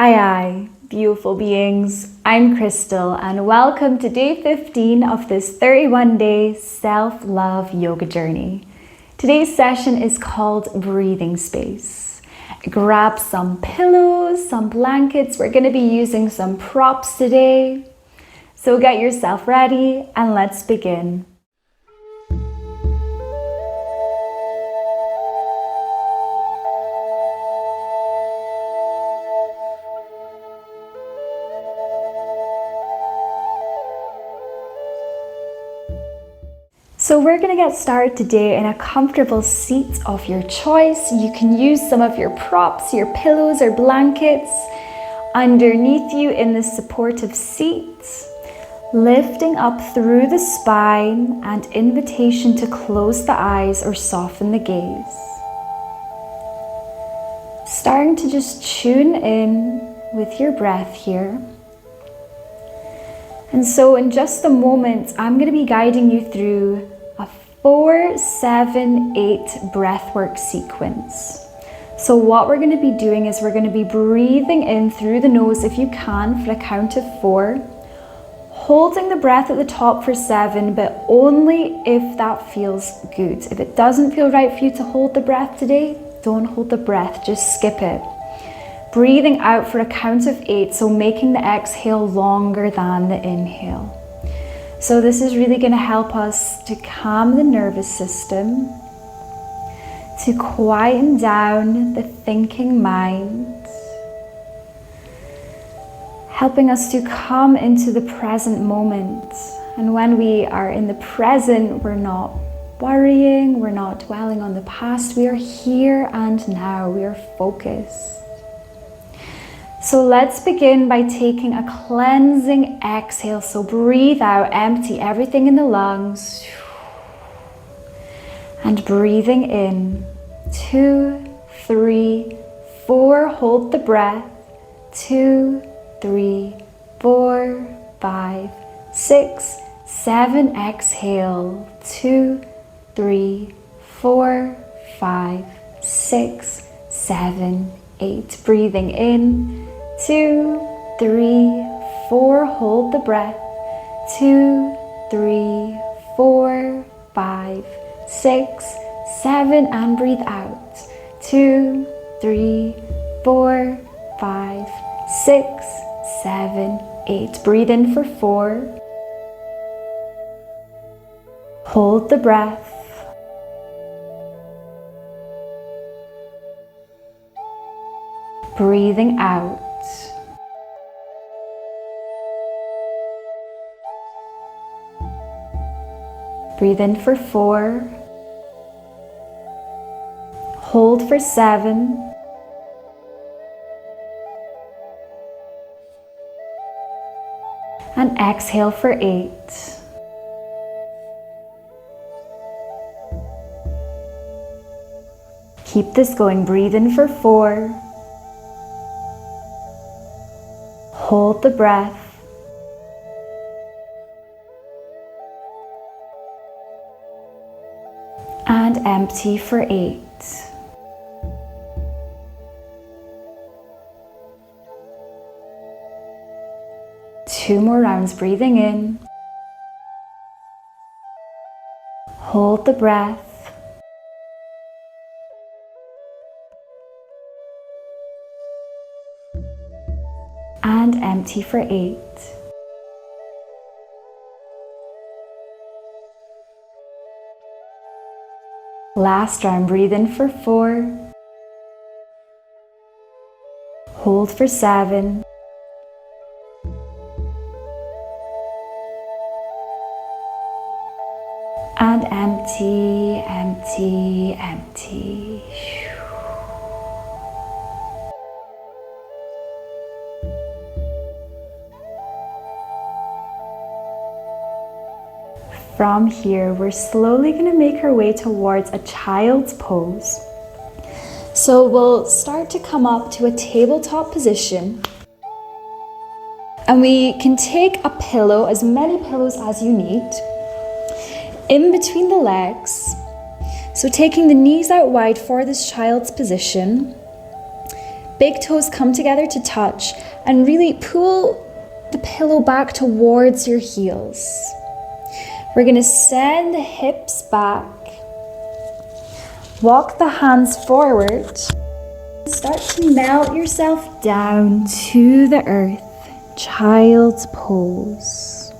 Aye, beautiful beings. I'm Crystal and welcome to day 15 of this 31-day self-love yoga journey. Today's session is called Breathing Space. Grab some pillows, some blankets. We're going to be using some props today. So get yourself ready and let's begin. So we're going to get started today in a comfortable seat of your choice. You can use some of your props, your pillows or blankets underneath you in the supportive seat, lifting up through the spine and invitation to close the eyes or soften the gaze. Starting to just tune in with your breath here. And so in just a moment, I'm going to be guiding you through a 4-7-8 breathwork sequence. So what we're going to be doing is we're going to be breathing in through the nose if you can for a count of 4, holding the breath at the top for 7, but only if that feels good. If it doesn't feel right for you to hold the breath today, don't hold the breath, just skip it. Breathing out for a count of 8, so making the exhale longer than the inhale. So this is really going to help us to calm the nervous system, to quieten down the thinking mind, helping us to come into the present moment. And when we are in the present, we're not worrying, we're not dwelling on the past, we are here and now, we are focused. So let's begin by taking a cleansing exhale. So breathe out, empty everything in the lungs. And breathing in, 2, 3, 4, hold the breath, 2, 3, 4, 5, 6, 7, exhale, 2, 3, 4, 5, 6, 7, 8, breathing in, 2, 3, 4, hold the breath, 2, 3, 4, 5, 6, 7, and breathe out, 2, 3, 4, 5, 6, 7, 8, breathe in for 4, hold the breath, breathing out. Breathe in for 4. Hold for 7. And exhale for 8. Keep this going. Breathe in for 4. Hold the breath. And empty for 8. Two more rounds, breathing in. Hold the breath. And empty for 8. Last round, breathe in for 4. Hold for 7. And empty, empty, empty. From here, we're slowly going to make our way towards a child's pose. So we'll start to come up to a tabletop position. And we can take a pillow, as many pillows as you need, in between the legs. So taking the knees out wide for this child's position, Big toes come together to touch and really pull the pillow back towards your heels. We're going to send the hips back. Walk the hands forward. Start to melt yourself down to the earth. Child's pose.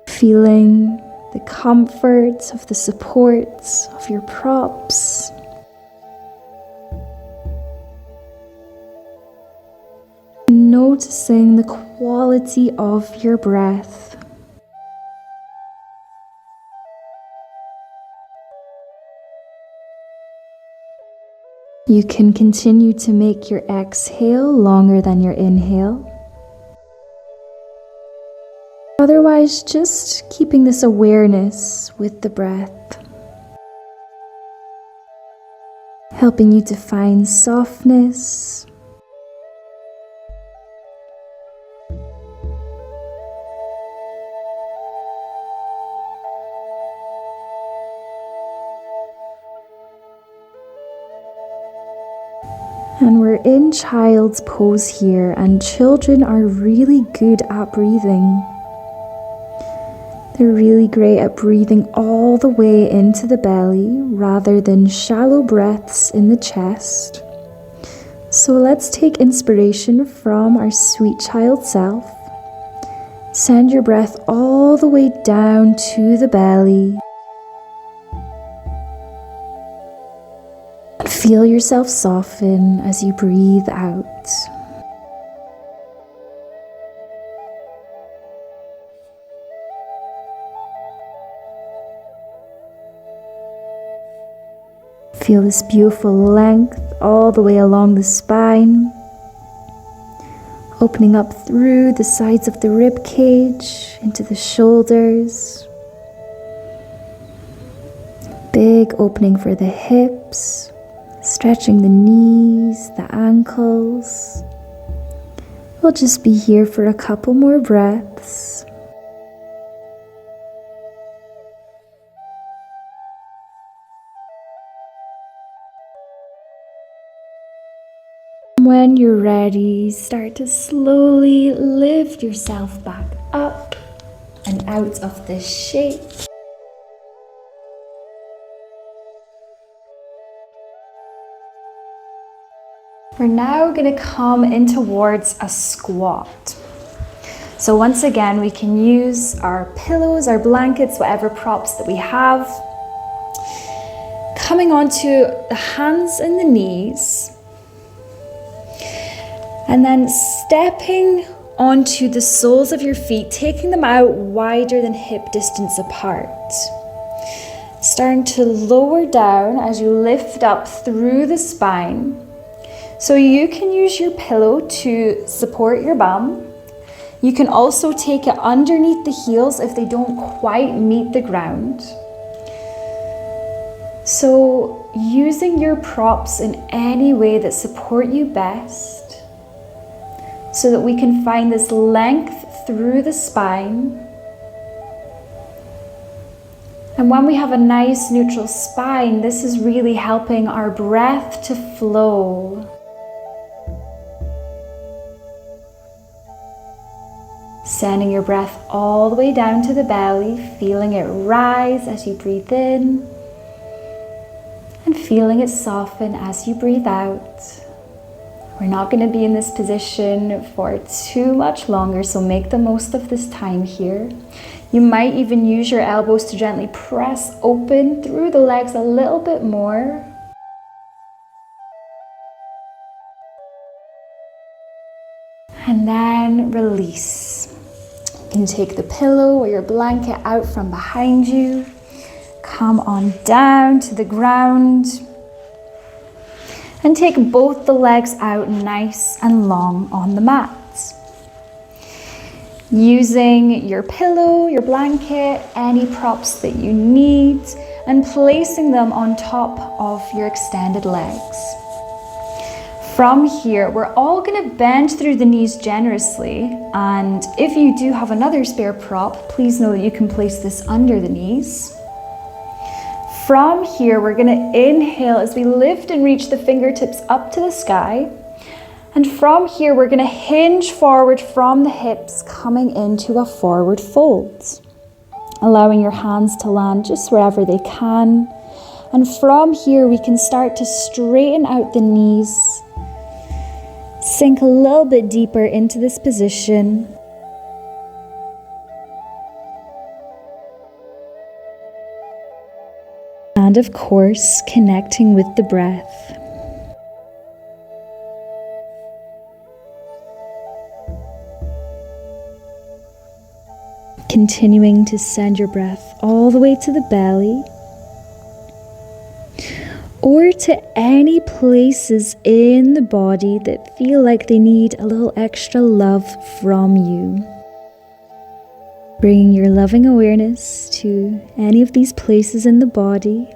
Feeling the comfort of the support of your props. Noticing the quality of your breath. You can continue to make your exhale longer than your inhale. Otherwise, just keeping this awareness with the breath, helping you to find softness. And we're in child's pose here, and children are really good at breathing. They're really great at breathing all the way into the belly rather than shallow breaths in the chest. So let's take inspiration from our sweet child self. Send your breath all the way down to the belly. Feel yourself soften as you breathe out. Feel this beautiful length all the way along the spine, opening up through the sides of the rib cage into the shoulders. Big opening for the hips. Stretching the knees, the ankles. We'll just be here for a couple more breaths. When you're ready, start to slowly lift yourself back up and out of this shape. We're now going to come in towards a squat. So once again, we can use our pillows, our blankets, whatever props that we have. Coming onto the hands and the knees. And then stepping onto the soles of your feet, taking them out wider than hip distance apart. Starting to lower down as you lift up through the spine. So you can use your pillow to support your bum. You can also take it underneath the heels if they don't quite meet the ground. So using your props in any way that support you best so that we can find this length through the spine. And when we have a nice neutral spine, this is really helping our breath to flow. Sending your breath all the way down to the belly, feeling it rise as you breathe in, and feeling it soften as you breathe out. We're not going to be in this position for too much longer, so make the most of this time here. You might even use your elbows to gently press open through the legs a little bit more. And then release. You can take the pillow or your blanket out from behind you. Come on down to the ground. And take both the legs out nice and long on the mat. Using your pillow, your blanket, any props that you need, and placing them on top of your extended legs. From here, we're all going to bend through the knees generously, and if you do have another spare prop, please know that you can place this under the knees. From here, we're going to inhale as we lift and reach the fingertips up to the sky. And from here, we're going to hinge forward from the hips, coming into a forward fold, allowing your hands to land just wherever they can. And from here, we can start to straighten out the knees, sink a little bit deeper into this position. And of course, connecting with the breath. Continuing to send your breath all the way to the belly, or to any places in the body that feel like they need a little extra love from you. Bringing your loving awareness to any of these places in the body,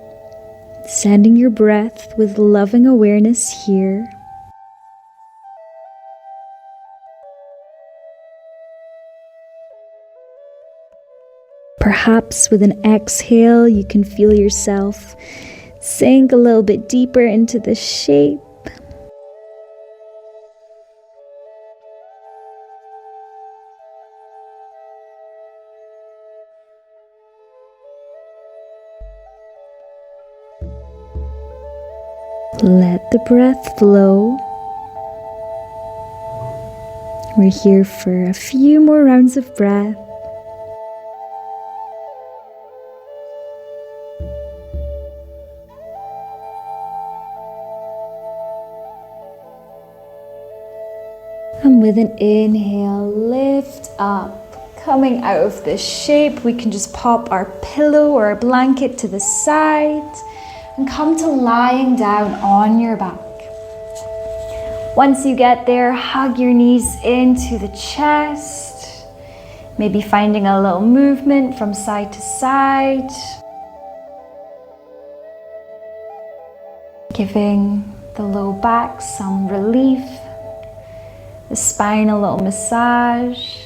sending your breath with loving awareness here. Perhaps with an exhale, you can feel yourself sink a little bit deeper into the shape. Let the breath flow. We're here for a few more rounds of breath. And with an inhale, lift up. Coming out of this shape, we can just pop our pillow or our blanket to the side and come to lying down on your back. Once you get there, hug your knees into the chest, maybe finding a little movement from side to side, giving the low back some relief, the spine a little massage.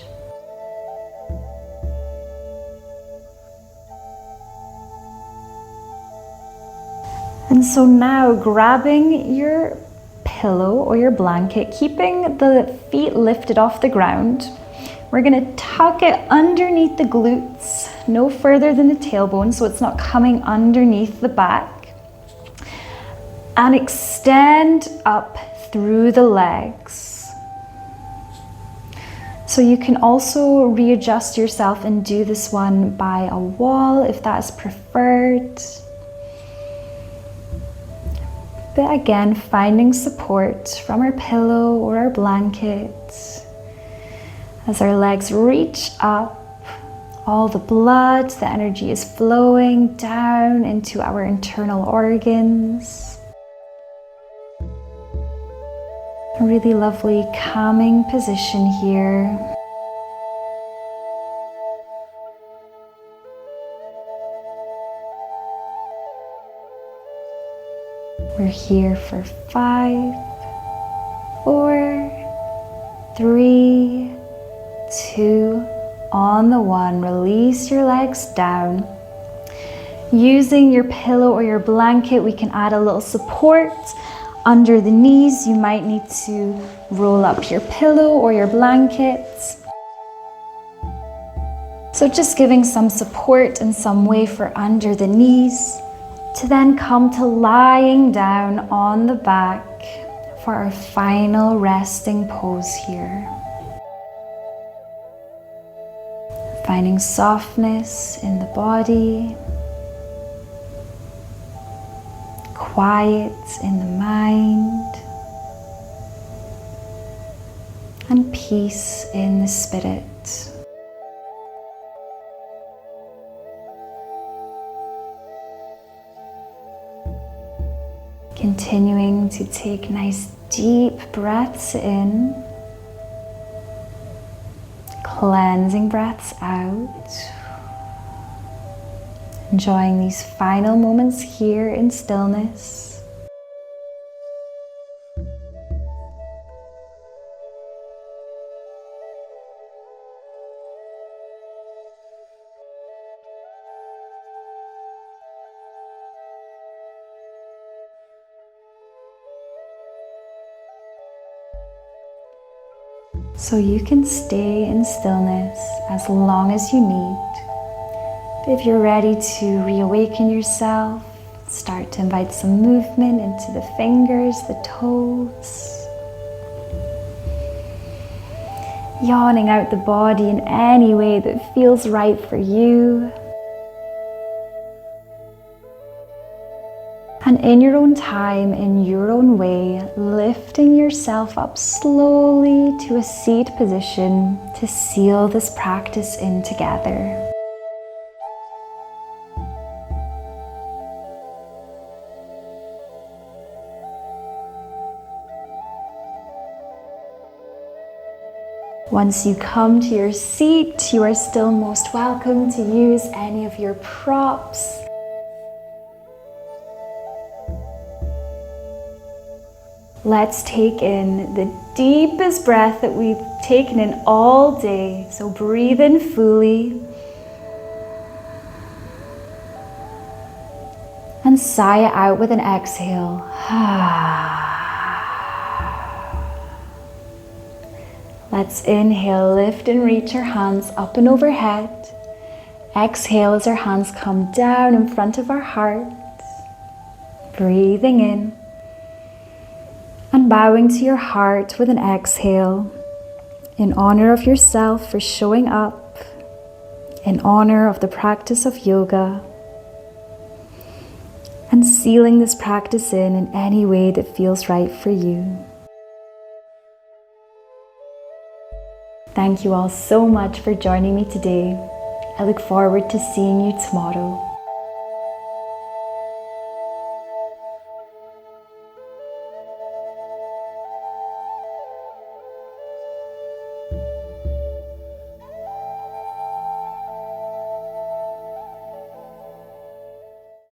And so now, grabbing your pillow or your blanket, keeping the feet lifted off the ground, we're going to tuck it underneath the glutes, no further than the tailbone, so it's not coming underneath the back, and extend up through the legs. So you can also readjust yourself and do this one by a wall if that is preferred. But again, finding support from our pillow or our blanket. As our legs reach up, all the blood, the energy is flowing down into our internal organs. A really lovely calming position here. We're here for 5, 4, 3, 2, on the 1. Release your legs down. Using your pillow or your blanket, we can add a little support under the knees. You might need to roll up your pillow or your blanket. So just giving some support and some way for under the knees, to then come to lying down on the back for our final resting pose here. Finding softness in the body, quiet in the mind, and peace in the spirit. Continuing to take nice deep breaths in, cleansing breaths out. Enjoying these final moments here in stillness. So you can stay in stillness as long as you need. If you're ready to reawaken yourself, start to invite some movement into the fingers, the toes. Yawning out the body in any way that feels right for you. And in your own time, in your own way, lifting yourself up slowly to a seat position to seal this practice in together. Once you come to your seat, you are still most welcome to use any of your props. Let's take in the deepest breath that we've taken in all day. So breathe in fully. And sigh it out with an exhale. Let's inhale, lift and reach our hands up and overhead. Exhale as our hands come down in front of our heart. Breathing in. And bowing to your heart with an exhale, in honor of yourself for showing up, in honor of the practice of yoga, and sealing this practice in any way that feels right for you. Thank you all so much for joining me today. I look forward to seeing you tomorrow.